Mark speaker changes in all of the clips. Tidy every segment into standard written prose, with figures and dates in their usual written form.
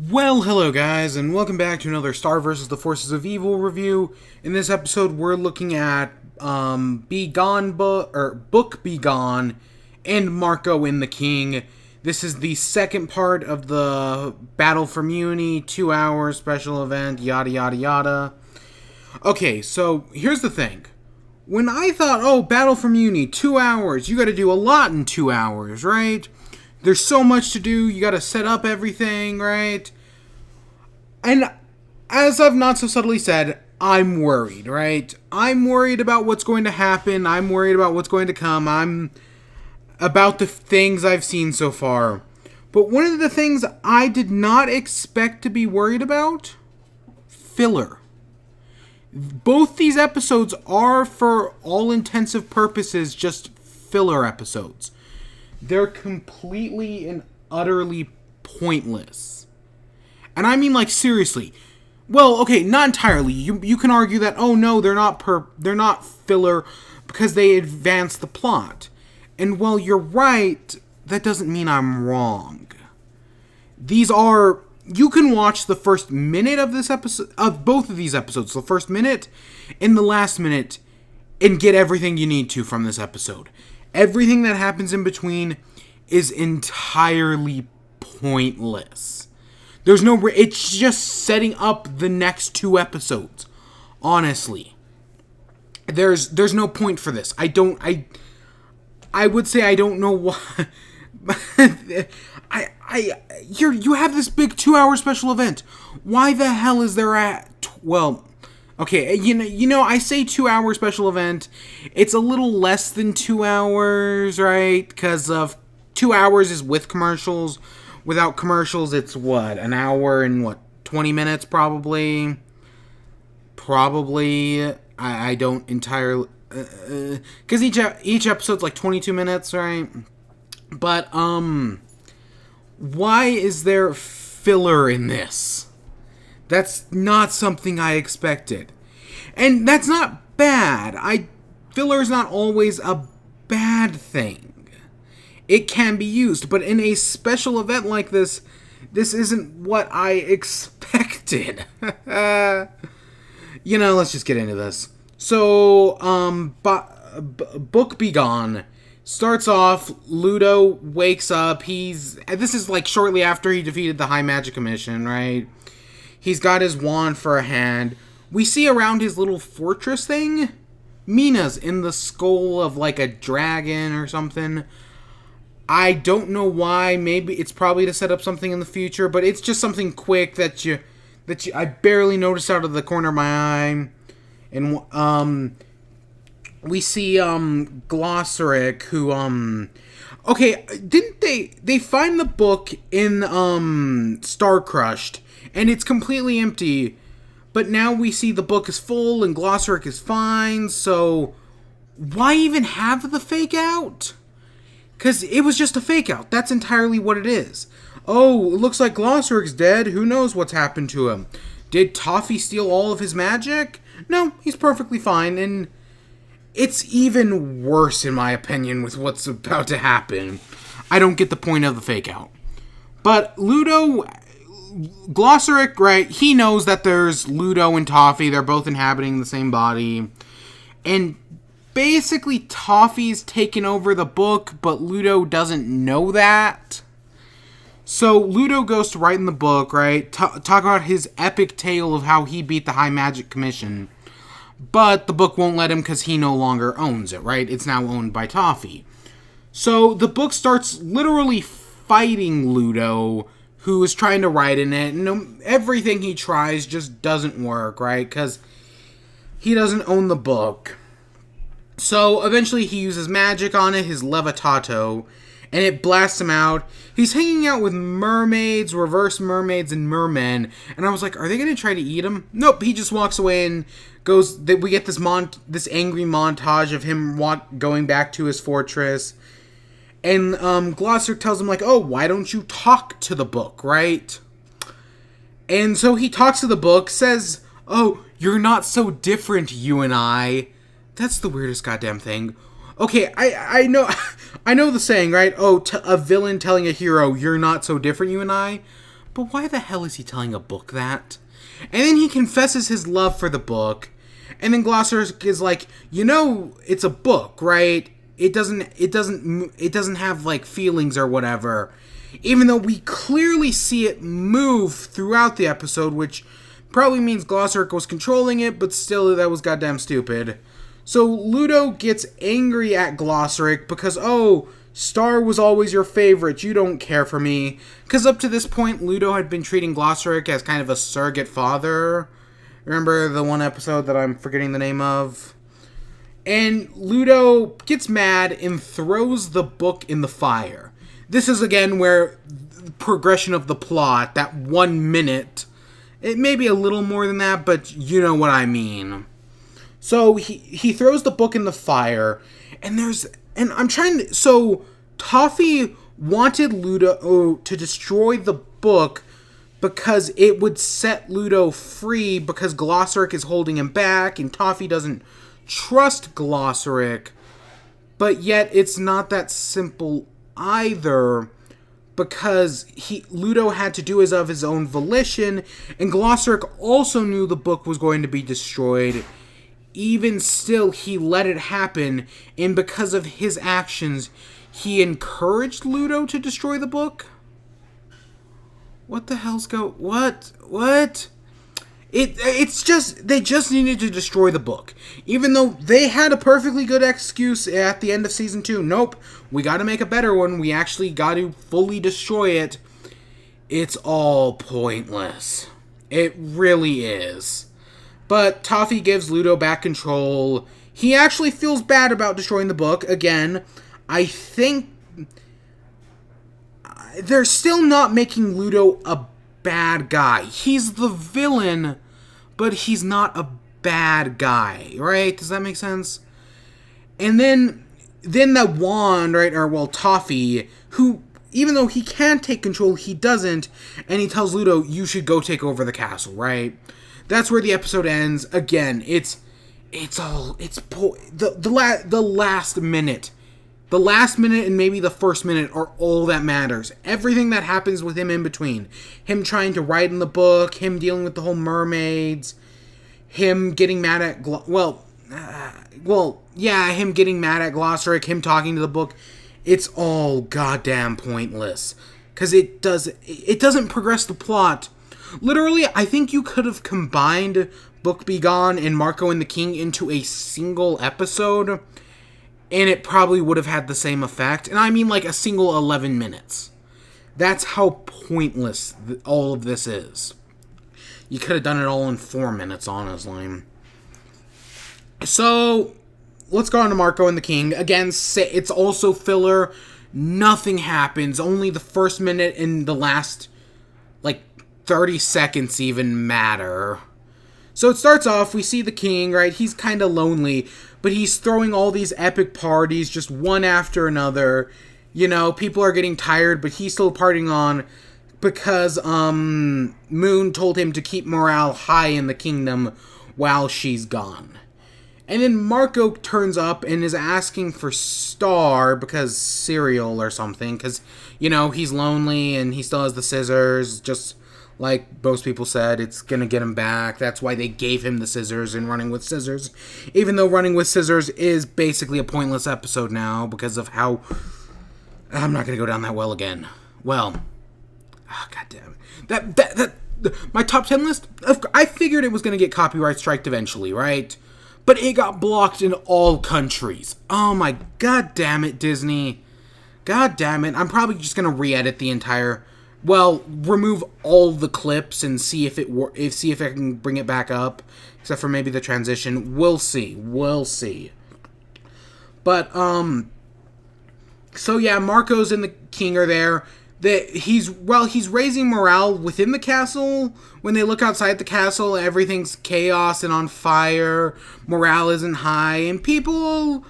Speaker 1: Well, hello guys, and welcome back to another Star vs. the Forces of Evil review. In this episode, we're looking at Book Be Gone and Marco and the King. This is the second part of the Battle for Muni, 2-hour special event, yada yada yada. Okay, so here's the thing. When I thought, oh, Battle for Muni, 2 hours, you gotta do a lot in 2 hours, right? There's so much to do, you gotta set up everything, right? And as I've not so subtly said, I'm worried, right? I'm worried about what's going to happen, I'm worried about what's going to come, I'm about the things I've seen so far. But one of the things I did not expect to be worried about, filler. Both these episodes are, for all intensive purposes, just filler episodes. They're completely and utterly pointless. And I mean, like, seriously. Well, okay, not entirely. You can argue that, oh no, they're not filler because they advance the plot. And while you're right, that doesn't mean I'm wrong. These are... You can watch the first minute of this episode, of both of these episodes, the first minute and the last minute, and get everything you need to from this episode. Everything that happens in between is entirely pointless. There's no... It's just setting up the next 2 episodes. Honestly. There's no point for this. I would say I don't know why... You have this big 2-hour special event. Why the hell is there well... Okay, you know, I say 2-hour special event. It's a little less than 2 hours, right? Because of 2 hours is with commercials. Without commercials, it's what? An hour and 20 minutes probably? Probably. I don't entirely... Because each episode's like 22 minutes, right? But, why is there filler in this? That's not something I expected. And that's not bad. Filler is not always a bad thing. It can be used, but in a special event like this isn't what I expected. Let's just get into this. So, Book Be Gone starts off, Ludo wakes up, this is like shortly after he defeated the High Magic Commission, right? He's got his wand for a hand. We see around his little fortress thing, Mina's in the skull of like a dragon or something. I don't know why, maybe it's probably to set up something in the future, but it's just something quick that I barely noticed out of the corner of my eye. And, we see, Glossaryck, who, okay, didn't they find the book in, Star Crushed, and it's completely empty, but now we see the book is full, and Glossaryck is fine, so why even have the fake out? Because it was just a fake out, that's entirely what it is. Oh, it looks like Glossaryck's dead, who knows what's happened to him? Did Toffee steal all of his magic? No, he's perfectly fine, and it's even worse, in my opinion, with what's about to happen. I don't get the point of the fake out. But Glossaryck, right, he knows that there's Ludo and Toffee. They're both inhabiting the same body. And basically, Toffee's taken over the book, but Ludo doesn't know that. So Ludo goes to write in the book, right, talk about his epic tale of how he beat the High Magic Commission. But the book won't let him because he no longer owns it, right? It's now owned by Toffee. So the book starts literally fighting Ludo, who is trying to write in it. And everything he tries just doesn't work, right? Because he doesn't own the book. So eventually he uses magic on it, his Levitato, and it blasts him out. He's hanging out with mermaids, reverse mermaids, and mermen. And I was like, are they going to try to eat him? Nope, he just walks away and we get this angry montage of him going back to his fortress. And Glossaryck tells him, like, oh, why don't you talk to the book, right? And so he talks to the book, says, oh, you're not so different, you and I. That's the weirdest goddamn thing. Okay, I know the saying, right? Oh, a villain telling a hero, you're not so different, you and I. But why the hell is he telling a book that? And then he confesses his love for the book. And then Glossaryck is like, it's a book, right? It doesn't have like feelings or whatever. Even though we clearly see it move throughout the episode, which probably means Glossaryck was controlling it, but still that was goddamn stupid. So Ludo gets angry at Glossaryck because, Star was always your favorite, you don't care for me. Because up to this point, Ludo had been treating Glossaryck as kind of a surrogate father. Remember the one episode that I'm forgetting the name of? And Ludo gets mad and throws the book in the fire. This is again where the progression of the plot, that 1 minute, it may be a little more than that, but you know what I mean. So he throws the book in the fire, and so Toffee wanted Ludo to destroy the book because it would set Ludo free because Glossaryck is holding him back, and Toffee doesn't trust Glossaryck, but yet it's not that simple either, because Ludo had to do as of his own volition, and Glossaryck also knew the book was going to be destroyed. Even still, he let it happen, and because of his actions, he encouraged Ludo to destroy the book? What the hell's What? It's just, they just needed to destroy the book. Even though they had a perfectly good excuse at the end of Season 2. Nope, we gotta make a better one. We actually gotta fully destroy it. It's all pointless. It really is. But Toffee gives Ludo back control. He actually feels bad about destroying the book. Again, I think they're still not making Ludo a bad guy. He's the villain, but he's not a bad guy, right? Does that make sense? And then the wand, right, Toffee, who, even though he can take control, he doesn't, and he tells Ludo, you should go take over the castle, right? That's where the episode ends. Again, the last minute. The last minute and maybe the first minute are all that matters. Everything that happens with him in between. Him trying to write in the book, him dealing with the whole mermaids, him getting mad at him getting mad at Glossaryck, him talking to the book. It's all goddamn pointless. Because it doesn't progress the plot. Literally, I think you could have combined Book Be Gone and Marco and the King into a single episode, and it probably would have had the same effect. And I mean like a single 11 minutes. That's how pointless all of this is. You could have done it all in 4 minutes, honestly. So, let's go on to Marco and the King. Again, it's also filler. Nothing happens. Only the first minute and the last, 30 seconds even matter. So it starts off, we see the king, right? He's kind of lonely, but he's throwing all these epic parties, just one after another. People are getting tired, but he's still partying on because, Moon told him to keep morale high in the kingdom while she's gone. And then Marco turns up and is asking for Star because cereal or something, because, he's lonely and he still has the scissors, just like most people said, it's gonna get him back. That's why they gave him the scissors in Running with Scissors. Even though Running with Scissors is basically a pointless episode now because of how... I'm not gonna go down that well again. Well... Oh, God damn it. My top 10 list? I figured it was gonna get copyright striked eventually, right? But it got blocked in all countries. Oh my god damn it, Disney. God damn it. I'm probably just gonna re-edit the entire... remove all the clips and see if I can bring it back up, except for maybe the transition. We'll see. But so yeah, Marcos and the king are there. He's raising morale within the castle. When they look outside the castle, everything's chaos and on fire. Morale isn't high, and people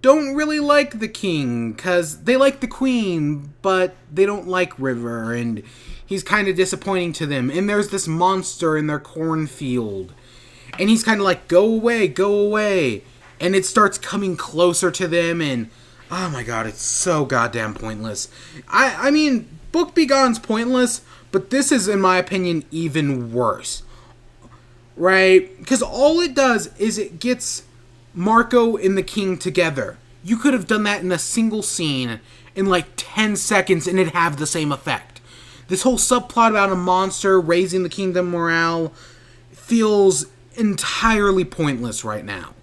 Speaker 1: don't really like the king, because they like the queen, but they don't like River, and he's kind of disappointing to them. And there's this monster in their cornfield, and he's kind of like, go away, and it starts coming closer to them, and oh my god, it's so goddamn pointless. I mean, Book Be Gone's pointless, But this is, in my opinion, even worse. Right? Because all it does is it gets Marco and the king together. You could have done that in a single scene in like 10 seconds and it'd have the same effect. This whole subplot about a monster raising the kingdom morale feels entirely pointless right now.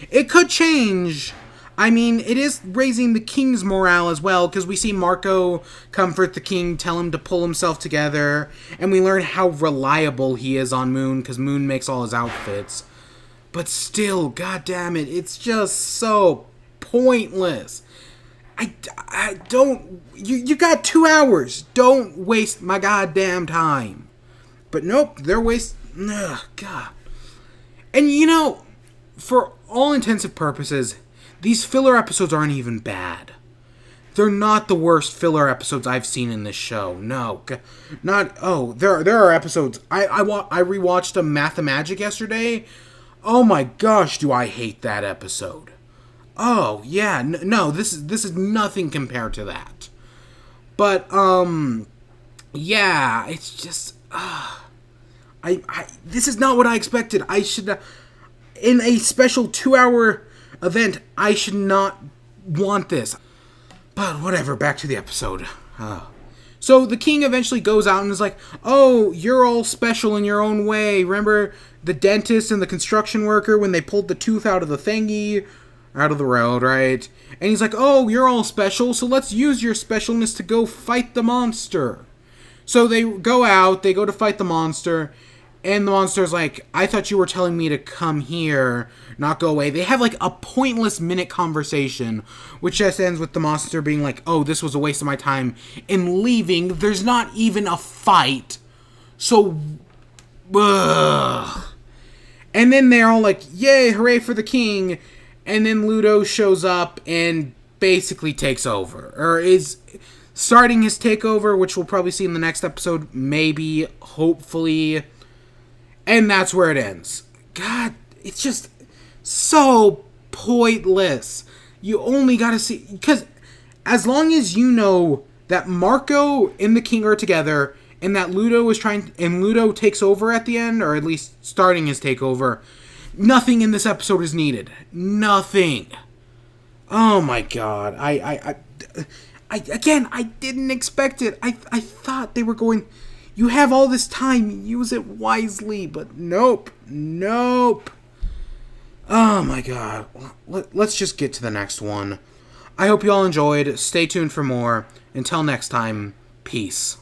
Speaker 1: It could change. I mean, it is raising the king's morale as well, because we see Marco comfort the king, tell him to pull himself together, and we learn how reliable he is on Moon, because Moon makes all his outfits. But still, goddammit, it's just so pointless. I don't... You got 2 hours. Don't waste my goddamn time. But nope, they're ugh, God. And you know, for all intents and purposes, these filler episodes aren't even bad. They're not the worst filler episodes I've seen in this show. No. Not... Oh, there are episodes... I rewatched a Mathemagic yesterday. Oh my gosh, do I hate that episode. Oh, yeah. No, this is nothing compared to that. But, yeah, it's just... this is not what I expected. I should... in a special 2-hour event, I should not want this. But whatever, back to the episode. So the king eventually goes out and is like, oh, you're all special in your own way. Remember the dentist and the construction worker when they pulled the tooth out of the thingy? Out of the road, right? And he's like, oh, you're all special, so let's use your specialness to go fight the monster. So they go out, they go to fight the monster, and the monster's like, I thought you were telling me to come here, not go away. They have like a pointless minute conversation, which just ends with the monster being like, oh, this was a waste of my time, and leaving. There's not even a fight. So, ugh. And then they're all like, yay, hooray for the king. And then Ludo shows up and basically takes over. Or is starting his takeover, which we'll probably see in the next episode. Maybe, hopefully. And that's where it ends. God, it's just so pointless. You only gotta see... Because as long as you know that Marco and the king are together, and that Ludo is trying... And Ludo takes over at the end, or at least starting his takeover... Nothing in this episode is needed. Nothing. Oh my god. I didn't expect it. I thought they were going, you have all this time, use it wisely, but nope. Nope. Oh my god. Let's just get to the next one. I hope you all enjoyed. Stay tuned for more. Until next time, peace.